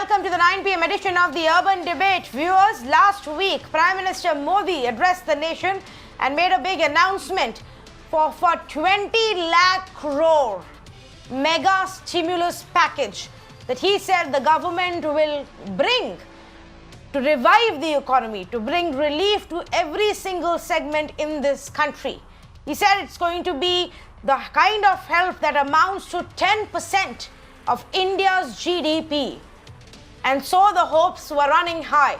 welcome to the 9 p.m. edition of the Urban Debate. Viewers, last week, Prime Minister Modi addressed the nation and made a big announcement for 20 lakh crore mega stimulus package that he said the government will bring to revive the economy, to bring relief to every single segment in this country. He said it's going to be the kind of help that amounts to 10% of India's GDP. And so the hopes were running high.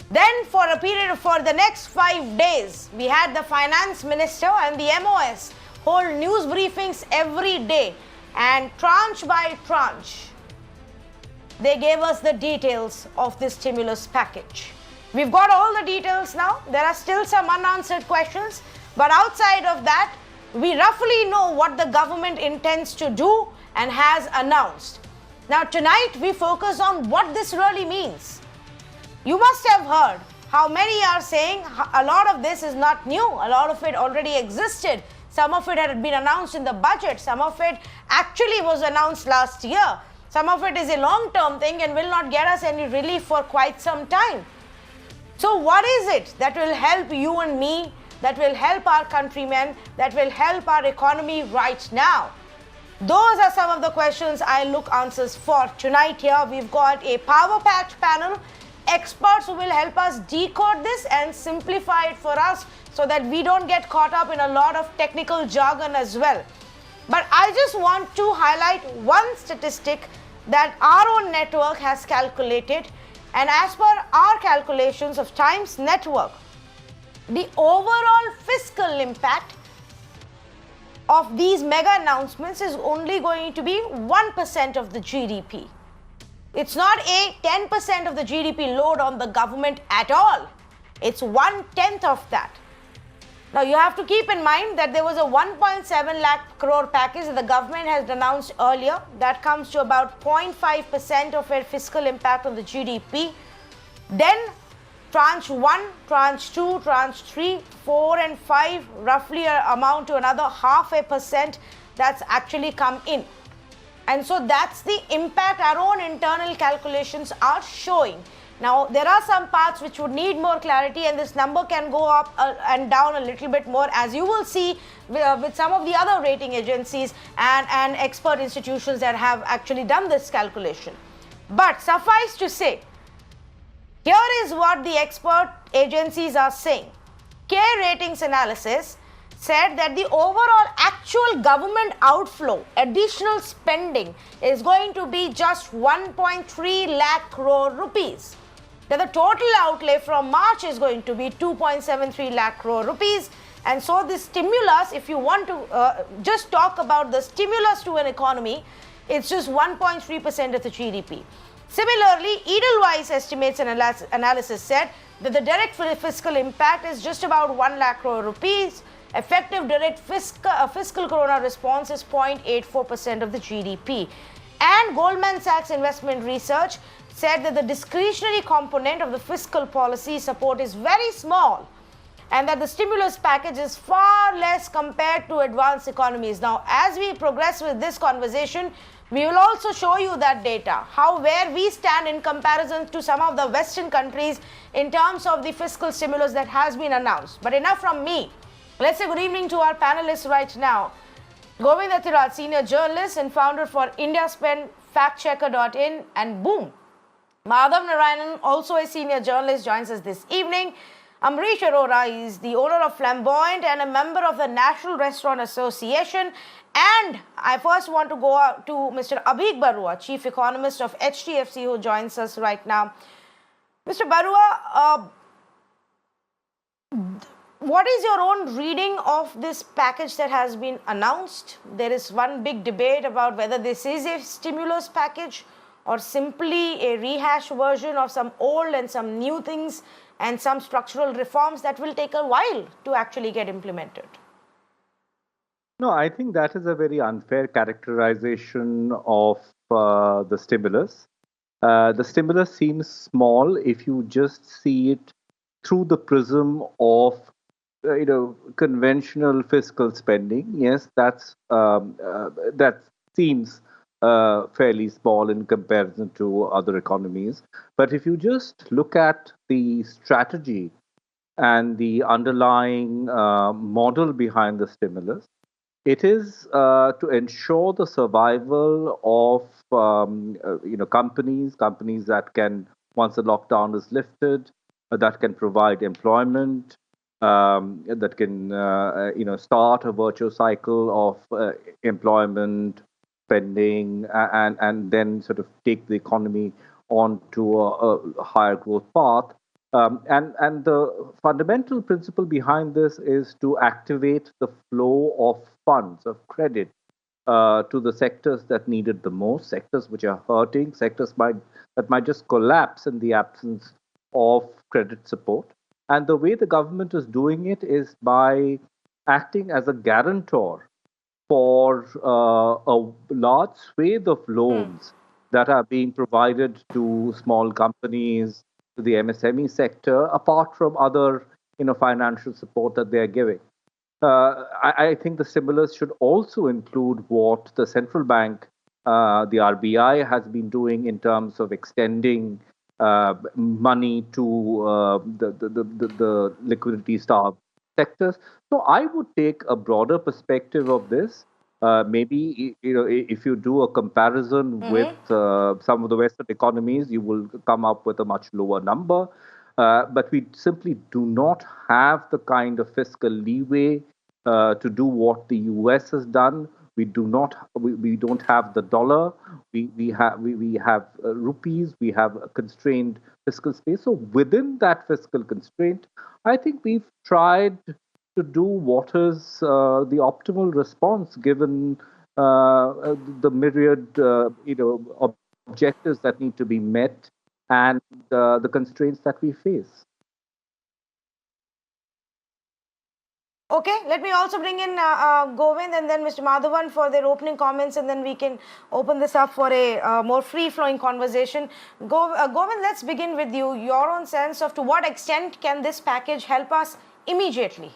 Then for the next 5 days, we had the finance minister and the MOS hold news briefings every day, and tranche by tranche, they gave us the details of this stimulus package. We've got all the details now. There are still some unanswered questions, but outside of that, we roughly know what the government intends to do and has announced. Now tonight we focus on what this really means. You must have heard how many are saying a lot of this is not new. A lot of it already existed. Some of it had been announced in the budget. Some of it actually was announced last year. Some of it is a long-term thing and will not get us any relief for quite some time. So what is it that will help you and me, that will help our countrymen, that will help our economy right now? Those are some of the questions I look answers for tonight here. We've got a power-packed panel, experts who will help us decode this and simplify it for us so that we don't get caught up in a lot of technical jargon as well. But I just want to highlight one statistic that our own network has calculated, and as per our calculations of Times Network, the overall fiscal impact of these mega announcements is only going to be 1% of the GDP. It's not a 10% of the GDP load on the government at all. It's 1/10 of that. Now you have to keep in mind that there was a 1.7 lakh crore package that the government has announced earlier. That comes to about 0.5% of their fiscal impact on the GDP. Then tranche 1, tranche 2, tranche 3, 4 and 5 roughly amount to another 0.5% that's actually come in. And so that's the impact our own internal calculations are showing. Now there are some parts which would need more clarity, and this number can go up and down a little bit more, as you will see with some of the other rating agencies and expert institutions that have actually done this calculation. But suffice to say, here is what the expert agencies are saying. K Ratings Analysis said that the overall actual government outflow, additional spending, is going to be just 1.3 lakh crore rupees. That the total outlay from March is going to be 2.73 lakh crore rupees. And so this stimulus, if you want to just talk about the stimulus to an economy, it's just 1.3% of the GDP. Similarly, Edelweiss Estimates and Analysis said that the direct fiscal impact is just about 1 lakh crore rupees. Effective direct fiscal corona response is 0.84% of the GDP. And Goldman Sachs Investment Research said that the discretionary component of the fiscal policy support is very small, and that the stimulus package is far less compared to advanced economies. Now, as we progress with this conversation, we will also show you that data, where we stand in comparison to some of the Western countries in terms of the fiscal stimulus that has been announced. But enough from me. Let's say good evening to our panelists right now. Govind Athiraj, senior journalist and founder for IndiaSpend, factchecker.in, and Boom. Madhav Narayanan, also a senior journalist, joins us this evening. Amrish Arora is the owner of Flamboyant and a member of the National Restaurant Association. And I first want to go out to Mr. Abhik Barua, chief economist of HDFC, who joins us right now. Mr. Barua, what is your own reading of this package that has been announced? There is one big debate about whether this is a stimulus package or simply a rehash version of some old and some new things and some structural reforms that will take a while to actually get implemented. No, I think that is a very unfair characterization of the stimulus. The stimulus seems small if you just see it through the prism of conventional fiscal spending. Yes, that seems fairly small in comparison to other economies. But if you just look at the strategy and the underlying model behind the stimulus, it is to ensure the survival of companies that can, once the lockdown is lifted, that can provide employment, that can start a virtuous cycle of employment, spending, and then sort of take the economy on to a higher growth path. And the fundamental principle behind this is to activate the flow of funds, of credit, to the sectors that need it the most, sectors which are hurting, that might just collapse in the absence of credit support. And the way the government is doing it is by acting as a guarantor for a large swathe of loans that are being provided to small companies, to the MSME sector, apart from other financial support that they are giving. I think the stimulus should also include what the central bank, the RBI, has been doing in terms of extending money to the liquidity starved sectors. So I would take a broader perspective of this. Maybe if you do a comparison with some of the Western economies, you will come up with a much lower number. But we simply do not have the kind of fiscal leeway to do what the US has done. We don't have the dollar. We have rupees. We have a constrained fiscal space. So within that fiscal constraint, I think we've tried to do what is the optimal response given the myriad objectives that need to be met and the constraints that we face. Okay, let me also bring in Govind and then Mr. Madhavan for their opening comments, and then we can open this up for a more free-flowing conversation. Govind, let's begin with you. Your own sense of to what extent can this package help us immediately?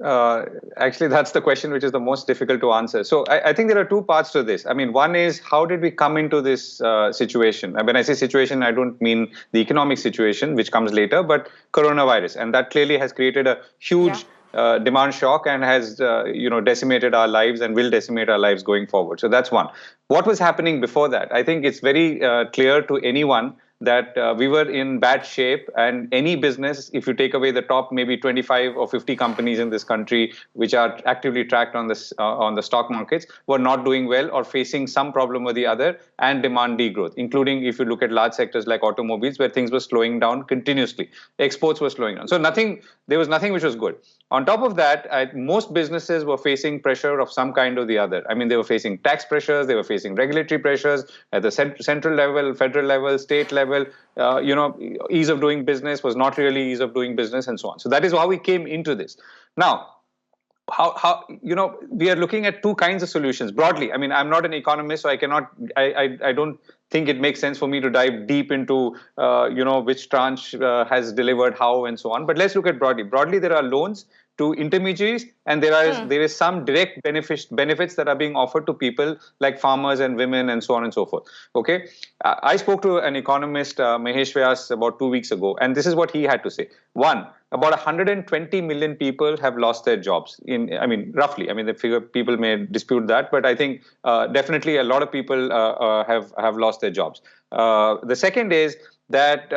Actually, that's the question which is the most difficult to answer. So I think there are two parts to this. I mean, one is how did we come into this situation? When I say situation, I don't mean the economic situation, which comes later, but coronavirus. And that clearly has created a huge demand shock and has decimated our lives and will decimate our lives going forward. So that's one. What was happening before that? I think it's very clear to anyone that we were in bad shape, and any business, if you take away the top maybe 25 or 50 companies in this country which are actively tracked on the stock markets, were not doing well or facing some problem or the other, and demand degrowth, including if you look at large sectors like automobiles where things were slowing down continuously. Exports were slowing down. So there was nothing which was good. On top of that, most businesses were facing pressure of some kind or the other. I mean, they were facing tax pressures, they were facing regulatory pressures at the central level, federal level, state level. Ease of doing business was not really ease of doing business, and so on. So that is how we came into this. Now, how we are looking at two kinds of solutions broadly. I mean, I'm not an economist, so I don't think it makes sense for me to dive deep into which tranche has delivered how and so on. But let's look at broadly. Broadly, there are loans to intermediaries, and there is some direct benefits that are being offered to people like farmers and women and so on and so forth. Okay, I spoke to an economist, Mahesh Vyas, about 2 weeks ago, and this is what he had to say. One, about 120 million people have lost their jobs. Roughly. I mean, the figure, people may dispute that, but I think definitely a lot of people have lost their jobs. The second is that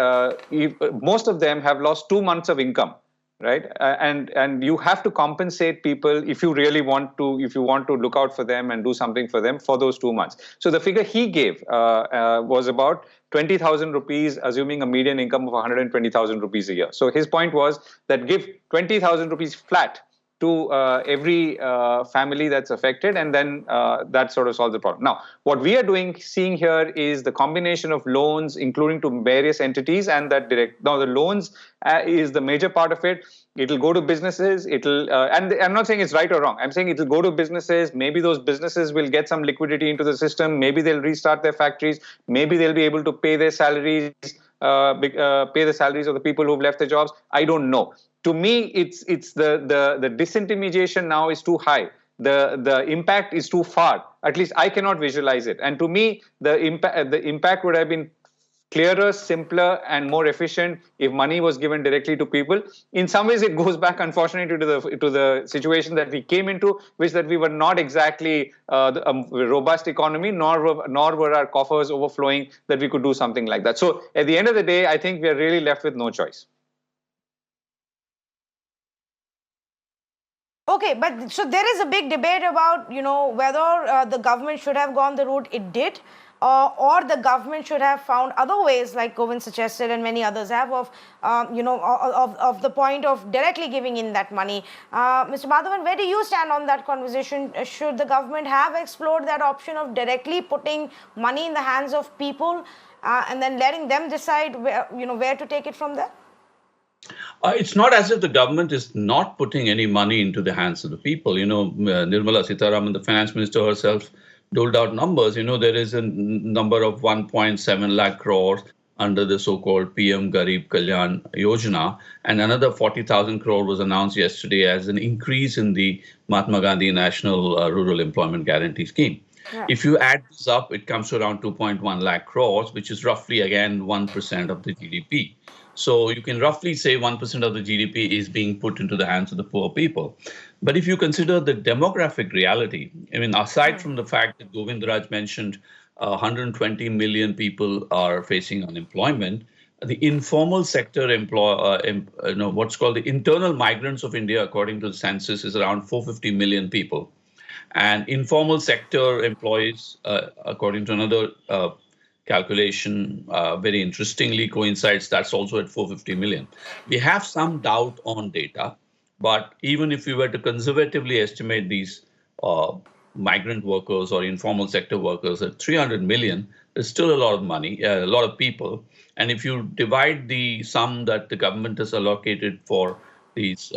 most of them have lost 2 months of income. Right, and you have to compensate people if you really want to look out for them and do something for them for those 2 months. So the figure he gave was about 20,000 rupees, assuming a median income of 120,000 rupees a year. So his point was that give 20,000 rupees flat to every family that's affected, and then that sort of solves the problem. Now, what we are seeing here is the combination of loans, including to various entities, and that direct. Now, the loans is the major part of it. It'll go to businesses. And I'm not saying it's right or wrong. I'm saying it'll go to businesses. Maybe those businesses will get some liquidity into the system. Maybe they'll restart their factories. Maybe they'll be able to pay their salaries. Pay the salaries of the people who've left their jobs. I don't know. To me, it's the disintermediation now is too high. the impact is too far. At least I cannot visualize it. And to me, the impact would have been clearer, simpler, and more efficient if money was given directly to people. In some ways, it goes back, unfortunately, to the situation that we came into, which that we were not exactly a robust economy, nor were our coffers overflowing that we could do something like that. So at the end of the day, I think we are really left with no choice. Okay, but so there is a big debate about, whether the government should have gone the route it did, or the government should have found other ways, like Govind suggested and many others have, of the point of directly giving in that money. Mr. Madhavan, where do you stand on that conversation? Should the government have explored that option of directly putting money in the hands of people and then letting them decide where to take it from there? It's not as if the government is not putting any money into the hands of the people. Nirmala Sitharaman, the finance minister herself, doled out numbers. There is a number of 1.7 lakh crores under the so-called PM Garib Kalyan Yojana, and another 40,000 crore was announced yesterday as an increase in the Mahatma Gandhi National Rural Employment Guarantee Scheme. Yeah. If you add this up, it comes to around 2.1 lakh crores, which is roughly, again, 1% of the GDP. So you can roughly say 1% of the GDP is being put into the hands of the poor people. But if you consider the demographic reality, aside from the fact that Govindraj mentioned 120 million people are facing unemployment, the informal sector what's called the internal migrants of India, according to the census, is around 450 million people. And informal sector employees, according to another calculation, very interestingly coincides, that's also at 450 million. We have some doubt on data, but even if we were to conservatively estimate these migrant workers or informal sector workers at 300 million, there's still a lot of money, a lot of people. And if you divide the sum that the government has allocated for these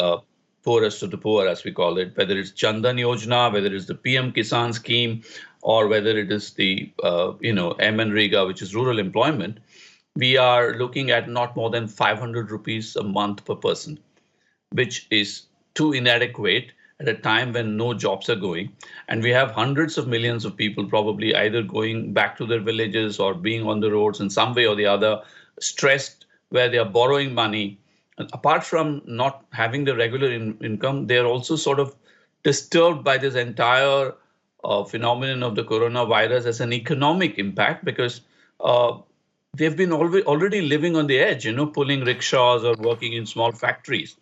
poorest of the poor, as we call it, whether it's Jandan Yojana, whether it's the PM Kisan scheme, or whether it is the MNREGA, which is rural employment, we are looking at not more than 500 rupees a month per person, which is too inadequate at a time when no jobs are going. And we have hundreds of millions of people probably either going back to their villages or being on the roads in some way or the other, stressed, where they are borrowing money. And apart from not having the regular income, they are also sort of disturbed by this entire phenomenon of the coronavirus as an economic impact, because they've been already living on the edge, pulling rickshaws or working in small factories.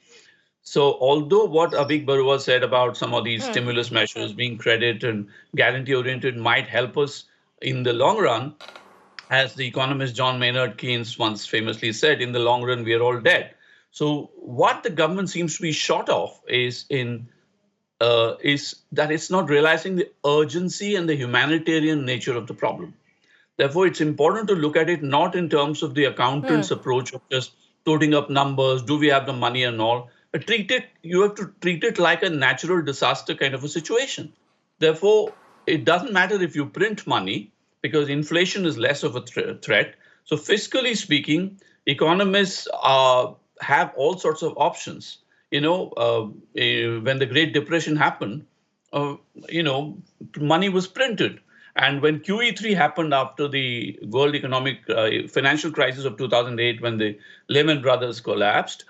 So although what Avik Barua said about some of these stimulus measures being credit and guarantee oriented might help us in the long run, as the economist John Maynard Keynes once famously said, in the long run, we are all dead. So what the government seems to be short of is that it's not realizing the urgency and the humanitarian nature of the problem. Therefore, it's important to look at it not in terms of the accountant's approach of just toting up numbers, do we have the money and all, but you have to treat it like a natural disaster kind of a situation. Therefore, it doesn't matter if you print money, because inflation is less of a threat. So fiscally speaking, economists have all sorts of options. When the Great Depression happened, money was printed. And when QE3 happened after the world economic financial crisis of 2008, when the Lehman Brothers collapsed,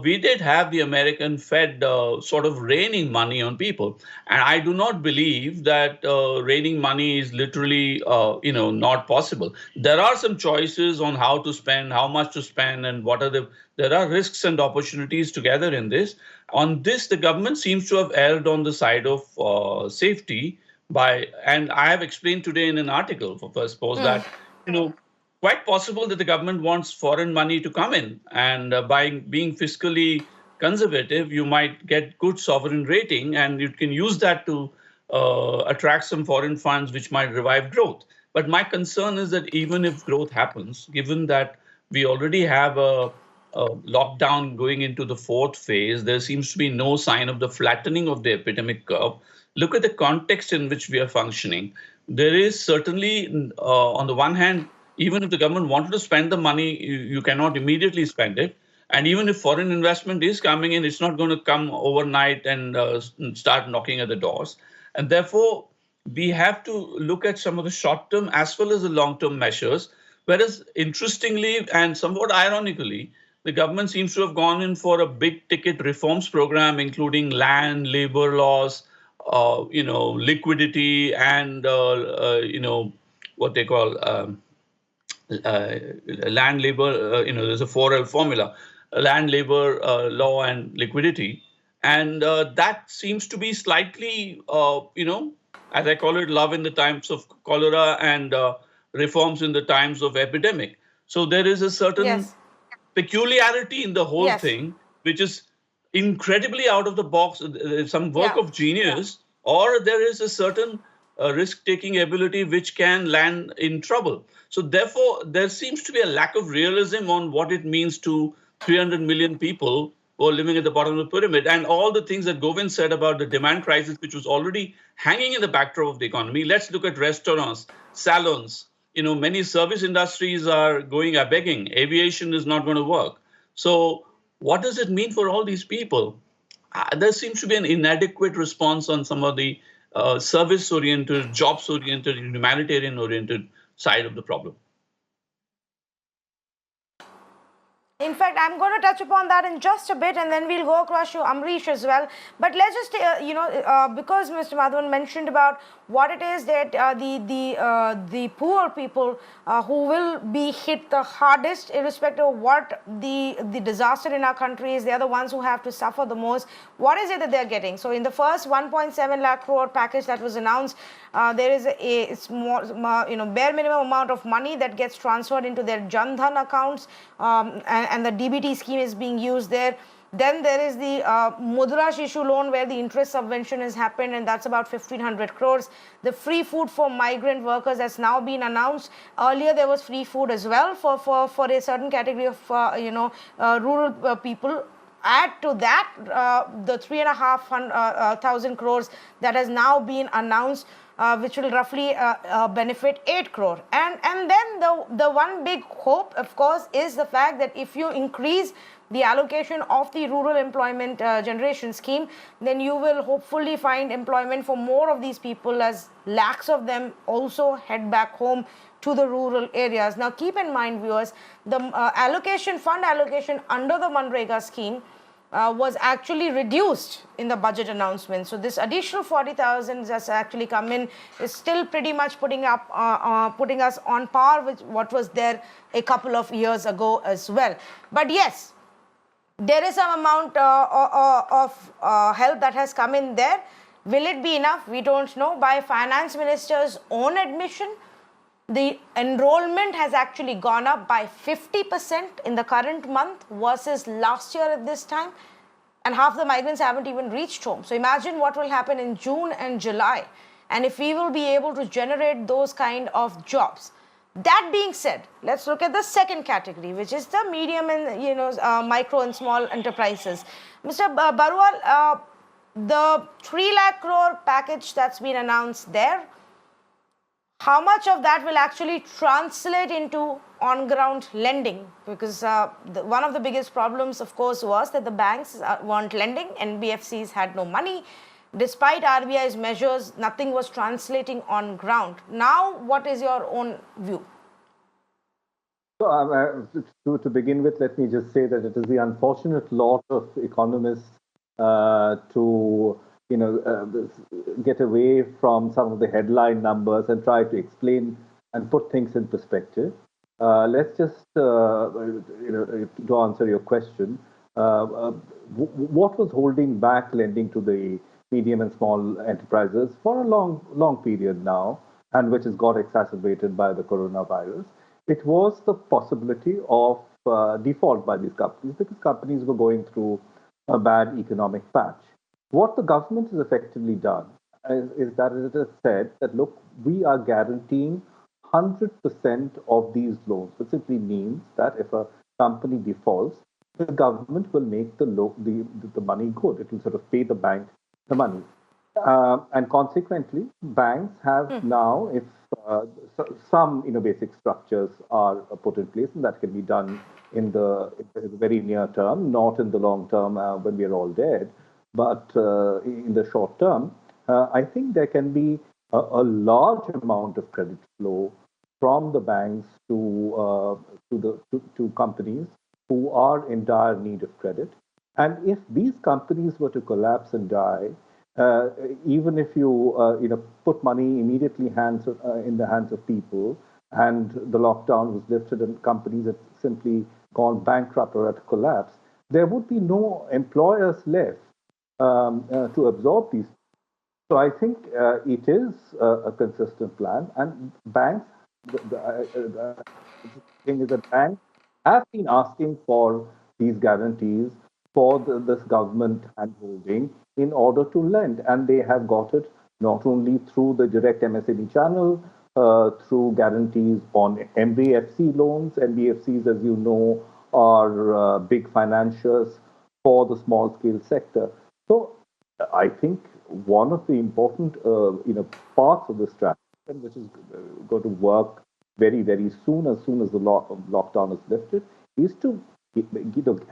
we did have the American Fed sort of raining money on people. And I do not believe that raining money is literally, not possible. There are some choices on how to spend, how much to spend, and there are risks and opportunities together in this. On this, the government seems to have erred on the side of safety and I have explained today in an article for First Post that, quite possible that the government wants foreign money to come in, and by being fiscally conservative, you might get good sovereign rating, and you can use that to attract some foreign funds, which might revive growth. But my concern is that even if growth happens, given that we already have a lockdown going into the fourth phase, there seems to be no sign of the flattening of the epidemic curve. Look at the context in which we are functioning. There is certainly, on the one hand, even if the government wanted to spend the money, you cannot immediately spend it. And even if foreign investment is coming in, it's not going to come overnight and start knocking at the doors. And therefore, we have to look at some of the short-term as well as the long-term measures. Whereas, interestingly and somewhat ironically, the government seems to have gone in for a big-ticket reforms program, including land, labor laws, liquidity, and what they call uh, land labor. There's a 4L formula: land, labor, law, and liquidity, and that seems to be slightly, as I call it, love in the times of cholera and reforms in the times of epidemic. So there is a certain Yes. peculiarity in the whole Yes. thing, which is incredibly out of the box, some work Yeah. of genius, or there is a certain risk-taking ability which can land in trouble. So therefore, there seems to be a lack of realism on what it means to 300 million people who are living at the bottom of the pyramid. And all the things that Govind said about the demand crisis, which was already hanging in the backdrop of the economy. Let's look at restaurants, salons. Many service industries are going a begging. Aviation is not going to work. So what does it mean for all these people? There seems to be an inadequate response on some of the service-oriented, jobs-oriented, humanitarian-oriented side of the problem. In fact, I'm going to touch upon that in just a bit, and then we'll go across to Amrish as well. But let's just, because Mr. Madhavan mentioned about what it is that the poor people who will be hit the hardest, irrespective of what the disaster in our country is, they're the ones who have to suffer the most. What is it that they're getting? So in the first 1.7 lakh crore package that was announced, there is a small, bare minimum amount of money that gets transferred into their Jan Dhan accounts, and the DBT scheme is being used there. Then there is the Mudra Shishu loan, where the interest subvention has happened, and that's about 1,500 crores. The free food for migrant workers has now been announced. Earlier, there was free food as well for a certain category of rural people. Add to that the 3,500 crores that has now been announced, which will roughly benefit 8 crore. And then the one big hope, of course, is the fact that if you increase the allocation of the rural employment generation scheme, then you will hopefully find employment for more of these people, as lakhs of them also head back home to the rural areas. Now, keep in mind, viewers, the fund allocation under the Manrega scheme was actually reduced in the budget announcement. So this additional 40,000 that's actually come in is still pretty much putting us on par with what was there a couple of years ago as well. But yes, there is some amount of help that has come in there. Will it be enough? We don't know. By Finance Minister's own admission, the enrollment has actually gone up by 50% in the current month versus last year at this time, and half the migrants haven't even reached home. So imagine what will happen in June and July, and if we will be able to generate those kind of jobs. That being said, let's look at the second category, which is the medium and micro and small enterprises. Mr. Barwal, the 3 lakh crore package that's been announced there, how much of that will actually translate into on-ground lending? Because one of the biggest problems, of course, was that the banks weren't lending, NBFCs had no money. Despite RBI's measures, nothing was translating on ground. Now, what is your own view? So, to begin with, let me just say that it is the unfortunate lot of economists to get away from some of the headline numbers and try to explain and put things in perspective. Let's just, to answer your question, what was holding back lending to the medium and small enterprises for a long period now, and which has got exacerbated by the coronavirus? It was the possibility of default by these companies, because companies were going through a bad economic patch. What the government has effectively done is that it has said that, look, we are guaranteeing 100% of these loans, which simply means that if a company defaults, the government will make the money good. It will sort of pay the bank the money. And consequently, banks have now, if some basic structures are put in place, and that can be done in the very near term, not in the long term when we are all dead, but in the short term, I think there can be a large amount of credit flow from the banks to companies who are in dire need of credit. And if these companies were to collapse and die, uh, even if you put money immediately in the hands of people, and the lockdown was lifted and companies had simply gone bankrupt or had collapsed, there would be no employers left to absorb these. So I think it is a consistent plan, and banks. The thing is that banks have been asking for these guarantees for this government handholding in order to lend, and they have got it not only through the direct MSME channel, through guarantees on MBFC loans. MBFCs, as you know, are big financiers for the small scale sector. So I think one of the important parts of the strategy, which is going to work very soon, as the lockdown is lifted, is to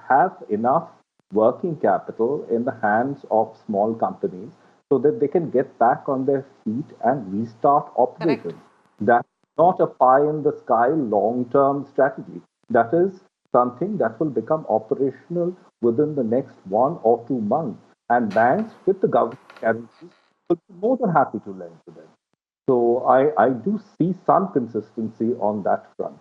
have enough working capital in the hands of small companies so that they can get back on their feet and restart Correct. operations. That's not a pie in the sky long term strategy. That is something that will become operational within the next 1 or 2 months. And banks with the government guarantees will be more than happy to lend to them. So I do see some consistency on that front.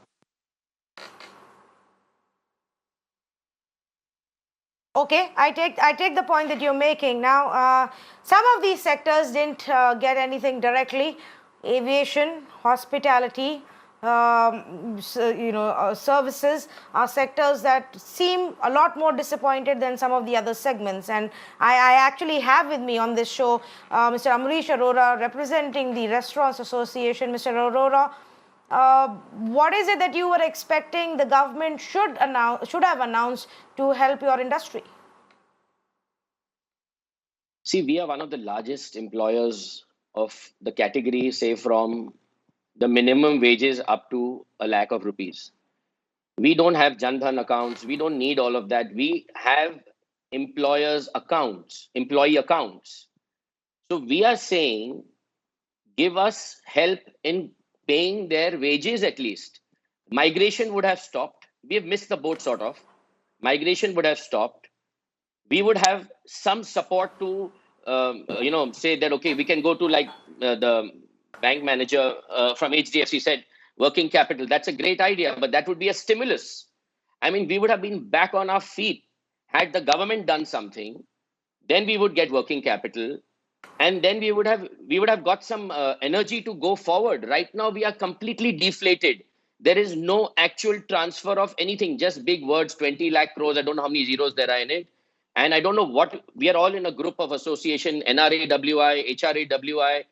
Okay, I take the point that you're making. Now, some of these sectors didn't get anything directly. Aviation, hospitality, services are sectors that seem a lot more disappointed than some of the other segments. And I actually have with me on this show Mr. Amrish Arora, representing the Restaurants Association. Mr. Arora, what is it that you were expecting the government should have announced to help your industry? See, we are one of the largest employers of the category, say from the minimum wages up to a lakh of rupees. We don't have Jan Dhan accounts. We don't need all of that. We have employers' accounts, employee accounts. So we are saying, give us help in paying their wages at least. Migration would have stopped. We have missed the boat, sort of. Migration would have stopped. We would have some support to, say that, okay, we can go to like the bank manager from HDFC said, working capital. That's a great idea, but that would be a stimulus. I mean, we would have been back on our feet had the government done something. Then we would get working capital, and then we would have got some energy to go forward. Right now, we are completely deflated. There is no actual transfer of anything, just big words, 20 lakh crores. I don't know how many zeros there are in it. And I don't know what, we are all in a group of association, NRAWI, HRAWI.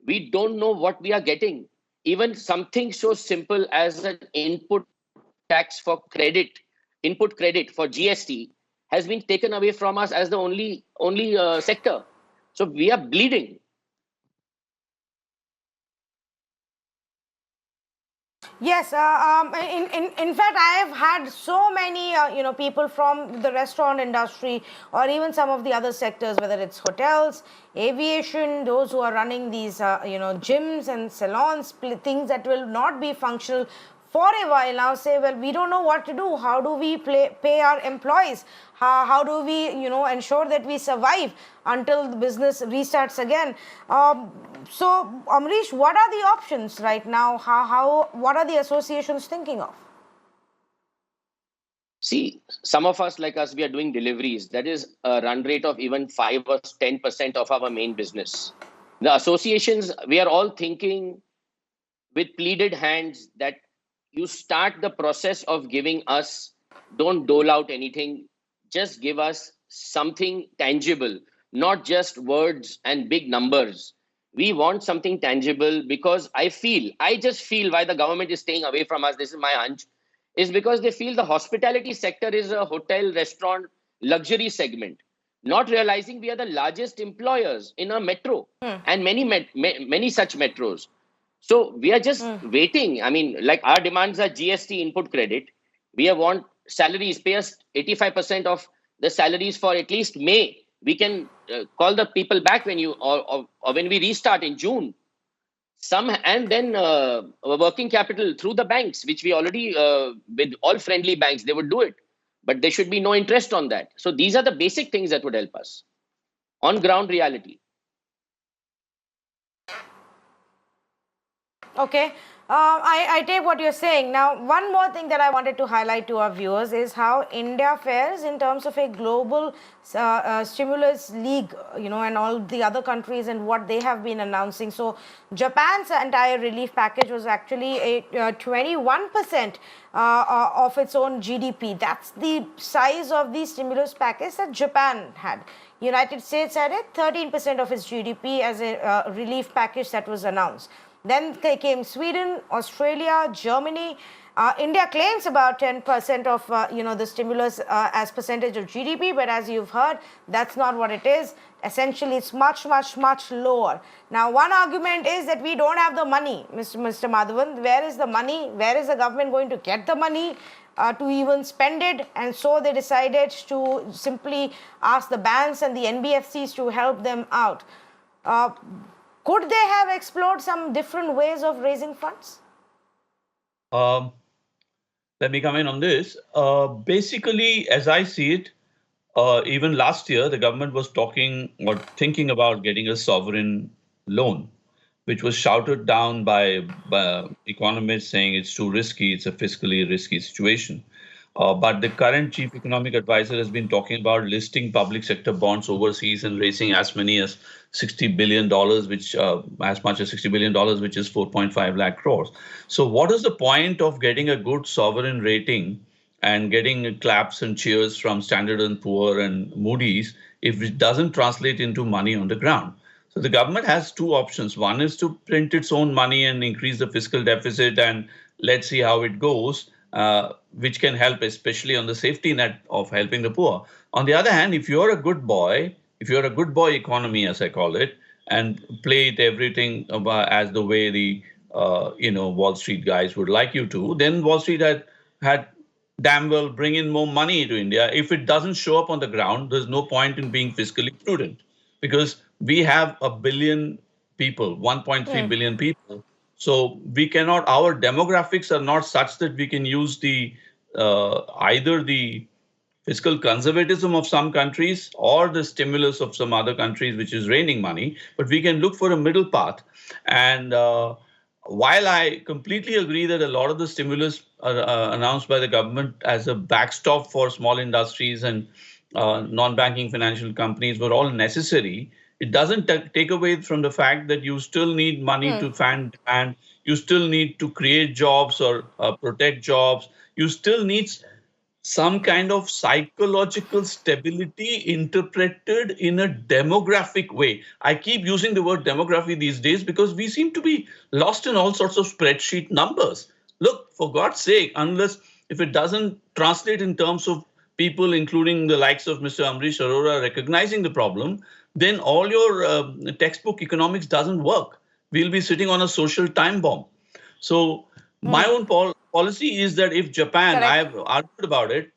We don't know what we are getting. Even something so simple as an input tax for credit, input credit for GST has been taken away from us as the only sector. So we are bleeding. Yes, in fact, I have had so many people from the restaurant industry or even some of the other sectors, whether it's hotels, aviation, those who are running these gyms and salons, things that will not be functional for a while now, say, well, we don't know what to do. How do we pay our employees? How do we ensure that we survive until the business restarts again? So Amrish, what are the options right now? What are the associations thinking of? See, some of us, like us, we are doing deliveries. That is a run rate of even 5 or 10% of our main business. The associations, we are all thinking with pleaded hands that you start the process of giving us, don't dole out anything, just give us something tangible, not just words and big numbers. We want something tangible, because I just feel why the government is staying away from us, this is my hunch, is because they feel the hospitality sector is a hotel, restaurant, luxury segment, not realizing we are the largest employers in a metro and many such metros. So we are just waiting. I mean, like our demands are GST input credit. We want salaries, pay us 85% of the salaries for at least May. We can call the people back when you or when we restart in June. And then working capital through the banks, which we already with all friendly banks, they would do it, but there should be no interest on that. So these are the basic things that would help us on ground reality. Okay, I take what you're saying. Now, one more thing that I wanted to highlight to our viewers is how India fares in terms of a global stimulus league, and all the other countries and what they have been announcing. So, Japan's entire relief package was actually a 21% of its own GDP. That's the size of the stimulus package that Japan had. United States had a 13% of its GDP as a relief package that was announced. Then came Sweden, Australia, Germany. India claims about 10% of the stimulus as percentage of GDP, but as you've heard, that's not what it is. Essentially, it's much, much, much lower. Now, one argument is that we don't have the money, Mr. Madhavan. Where is the money? Where is the government going to get the money to even spend it? And so they decided to simply ask the banks and the NBFCs to help them out. Could they have explored some different ways of raising funds? Let me come in on this. Basically, as I see it, even last year, the government was talking or thinking about getting a sovereign loan, which was shouted down by economists saying it's too risky, it's a fiscally risky situation. But the current chief economic advisor has been talking about listing public sector bonds overseas and raising as many as $60 billion, which as much as $60 billion, which is 4.5 lakh crores. So what is the point of getting a good sovereign rating and getting claps and cheers from Standard & Poor and Moody's if it doesn't translate into money on the ground? So the government has two options. One is to print its own money and increase the fiscal deficit, and let's see how it goes. Which can help, especially on the safety net of helping the poor. On the other hand, if you're a good boy economy, as I call it, and play it everything as the way the Wall Street guys would like you to, then Wall Street had damn well bring in more money to India. If it doesn't show up on the ground, there's no point in being fiscally prudent, because we have a billion people, 1.3 billion people. So we cannot, our demographics are not such that we can use the either the fiscal conservatism of some countries or the stimulus of some other countries, which is raining money, but we can look for a middle path. And while I completely agree that a lot of the stimulus announced by the government as a backstop for small industries and non-banking financial companies were all necessary, it doesn't take away from the fact that you still need money to fund, and you still need to create jobs or protect jobs. You still need some kind of psychological stability interpreted in a demographic way. I keep using the word demography these days because we seem to be lost in all sorts of spreadsheet numbers. Look, for God's sake, if it doesn't translate in terms of people, including the likes of Mr. Amrish Arora, recognizing the problem, then all your textbook economics doesn't work. We'll be sitting on a social time bomb. So my own policy is that if Japan, I've argued about it,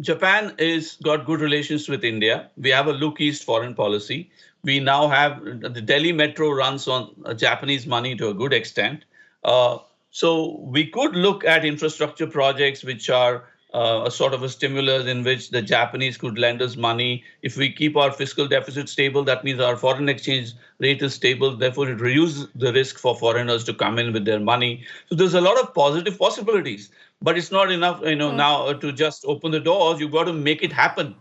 Japan is got good relations with India. We have a look east foreign policy. We now have the Delhi Metro runs on Japanese money to a good extent. So we could look at infrastructure projects which are a sort of a stimulus in which the Japanese could lend us money. If we keep our fiscal deficit stable, that means our foreign exchange rate is stable. Therefore, it reduces the risk for foreigners to come in with their money. So there's a lot of positive possibilities, but it's not enough, now to just open the doors. You've got to make it happen.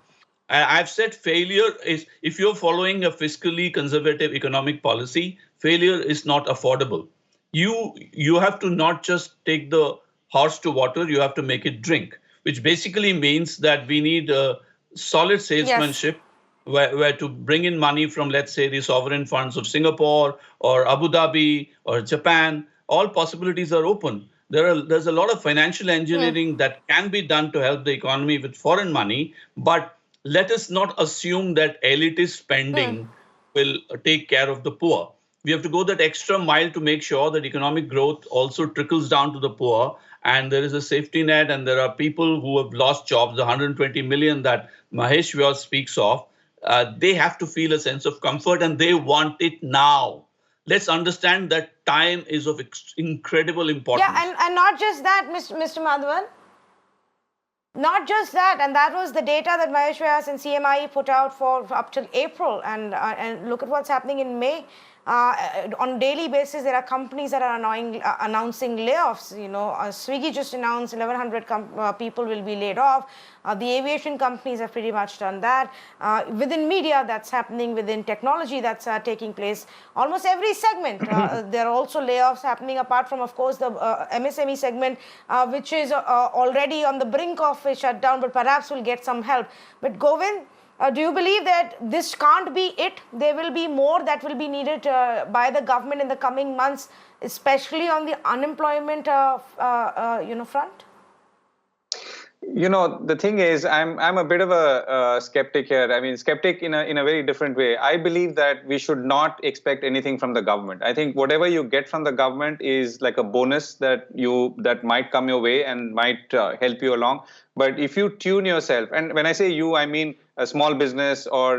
I've said failure is, if you're following a fiscally conservative economic policy, failure is not affordable. You have to not just take the horse to water, you have to make it drink, which basically means that we need solid salesmanship where to bring in money from, let's say, the sovereign funds of Singapore or Abu Dhabi or Japan. All possibilities are open. There's a lot of financial engineering that can be done to help the economy with foreign money, but let us not assume that elitist spending will take care of the poor. We have to go that extra mile to make sure that economic growth also trickles down to the poor and there is a safety net, and there are people who have lost jobs, the 120 million that Mahesh Vyas speaks of. They have to feel a sense of comfort, and they want it now. Let's understand that time is of incredible importance. Yeah, and not just that, Mr. Madhavan. Not just that, and that was the data that Mahesh Vyas and CMIE put out for up till April, and look at what's happening in May. On a daily basis, there are companies that are announcing layoffs. You know, Swiggy just announced 1,100 people will be laid off. The aviation companies have pretty much done that. Within media, that's happening. Within technology, that's taking place. Almost every segment, there are also layoffs happening, apart from, of course, the MSME segment, which is already on the brink of a shutdown, but perhaps will get some help. But Govind, do you believe that this can't be it? There will be more that will be needed by the government in the coming months, especially on the unemployment front? You know, the thing is, I'm a bit of a skeptic here. I mean, skeptic in a very different way. I believe that we should not expect anything from the government. I think whatever you get from the government is like a bonus that might come your way and might help you along. But if you tune yourself, and when I say you, I mean a small business or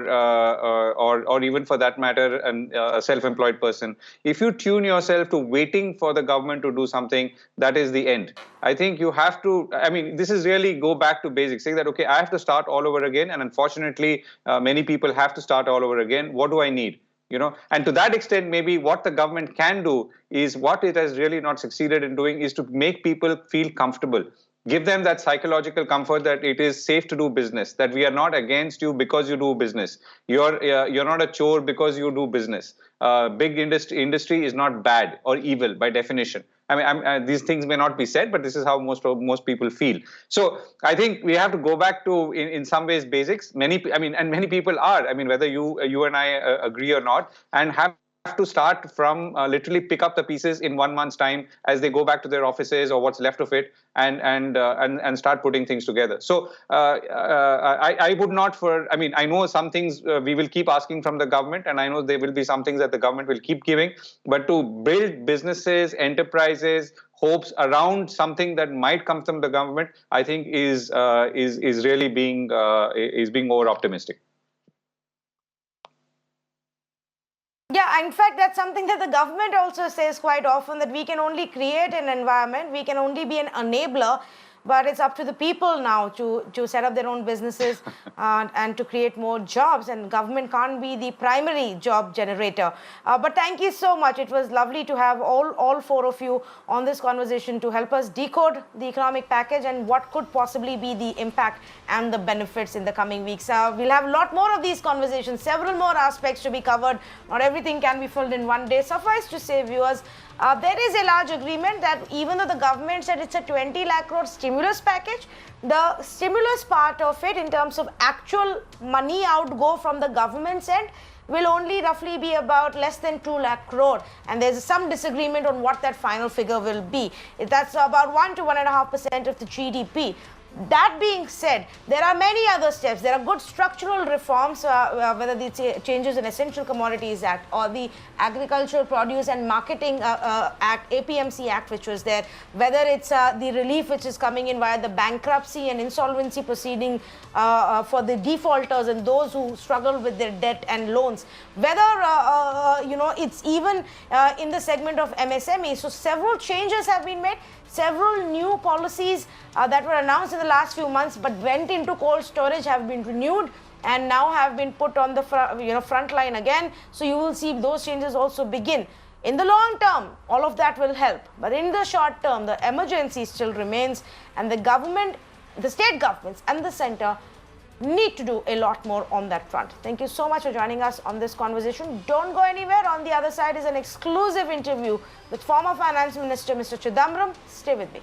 even for that matter, a self-employed person, if you tune yourself to waiting for the government to do something, that is the end. I think you have to, I mean, this is really go back to basics, saying that, okay, I have to start all over again. And unfortunately, many people have to start all over again. What do I need? You know, and to that extent, maybe what the government can do is what it has really not succeeded in doing is to make people feel comfortable. Give them that psychological comfort that it is safe to do business, that we are not against you because you do business. You're not a chore because you do business. Big industry is not bad or evil by definition. I mean, these things may not be said, but this is how most people feel. So I think we have to go back to, in some ways, basics. Many people are. I mean, whether you and I agree or not, and have to start from literally pick up the pieces in 1 month's time as they go back to their offices or what's left of it, and start putting things together. So I would not I mean, I know some things we will keep asking from the government, and I know there will be some things that the government will keep giving, but to build businesses, enterprises, hopes around something that might come from the government, I think is really being over optimistic. Yeah, in fact, that's something that the government also says quite often, that we can only create an environment, we can only be an enabler, but it's up to the people now to set up their own businesses and to create more jobs, and government can't be the primary job generator. But thank you so much. It was lovely to have all four of you on this conversation to help us decode the economic package and what could possibly be the impact and the benefits in the coming weeks. We'll have a lot more of these conversations, several more aspects to be covered. Not everything can be filled in one day. Suffice to say, viewers, there is a large agreement that even though the government said it's a 20 lakh crore stimulus package, the stimulus part of it in terms of actual money outgo from the government's end will only roughly be about less than 2 lakh crore, and there's some disagreement on what that final figure will be. That's about 1 to 1.5% of the GDP. That being said, there are many other steps. There are good structural reforms, whether the changes in Essential Commodities Act or the Agricultural Produce and Marketing Act, APMC Act, which was there, whether it's the relief which is coming in via the bankruptcy and insolvency proceeding for the defaulters and those who struggle with their debt and loans, whether it's even in the segment of MSME. So several changes have been made. Several new policies that were announced in the last few months but went into cold storage have been renewed and now have been put on the front line again. So you will see those changes also begin. In the long term, all of that will help. But in the short term, the emergency still remains, and the government, the state governments and the center need to do a lot more on that front. Thank you so much for joining us on this conversation. Don't go anywhere. On the other side is an exclusive interview with former Finance Minister Mr. Chidambaram. Stay with me.